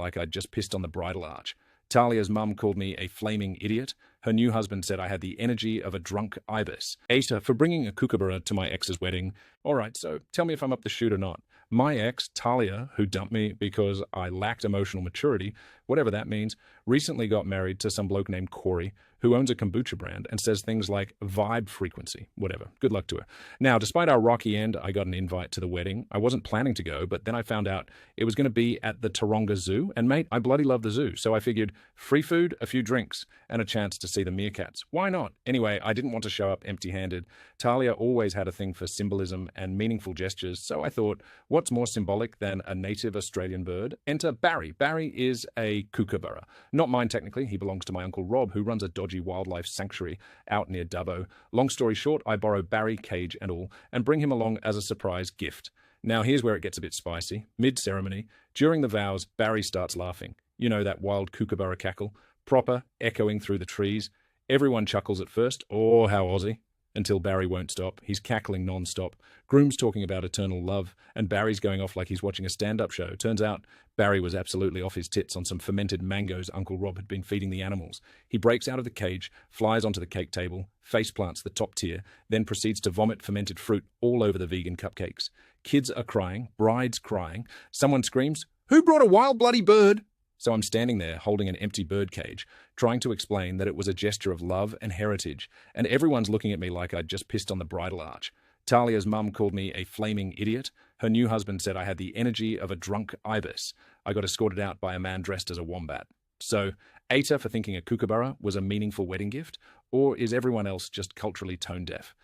like I'd just pissed on the bridal arch. Talia's mum called me a flaming idiot. Her new husband said I had the energy of a drunk ibis. AITAH for bringing a kookaburra to my ex's wedding. All right, so tell me if I'm up the shoot or not. My ex, Talia, who dumped me because I lacked emotional maturity, whatever that means, recently got married to some bloke named Corey, who owns a kombucha brand and says things like vibe frequency, whatever. Good luck to her. Now, despite our rocky end, I got an invite to the wedding. I wasn't planning to go, but then I found out it was going to be at the Taronga Zoo. And mate, I bloody love the zoo. So I figured free food, a few drinks, and a chance to see the meerkats. Why not? Anyway, I didn't want to show up empty-handed. Talia always had a thing for symbolism and meaningful gestures, so I thought, what's more symbolic than a native Australian bird? Enter Barry. Barry is a kookaburra. Not mine technically, he belongs to my uncle Rob, who runs a dodgy wildlife sanctuary out near Dubbo. Long story short, I borrow Barry, cage and all, and bring him along as a surprise gift. Now here's where it gets a bit spicy. Mid-ceremony, during the vows, Barry starts laughing. You know, that wild kookaburra cackle, proper, echoing through the trees. Everyone chuckles at first, oh, how Aussie, until Barry won't stop. He's cackling non-stop. Groom's talking about eternal love, and Barry's going off like he's watching a stand-up show. Turns out Barry was absolutely off his tits on some fermented mangoes Uncle Rob had been feeding the animals. He breaks out of the cage, flies onto the cake table, face plants the top tier, then proceeds to vomit fermented fruit all over the vegan cupcakes. Kids are crying, bride's crying. Someone screams, "Who brought a wild bloody bird?" So I'm standing there holding an empty bird cage, trying to explain that it was a gesture of love and heritage, and everyone's looking at me like I'd just pissed on the bridal arch. Talia's mum called me a flaming idiot. Her new husband said I had the energy of a drunk ibis. I got escorted out by a man dressed as a wombat. So, AITAH for thinking a kookaburra was a meaningful wedding gift, or is everyone else just culturally tone deaf?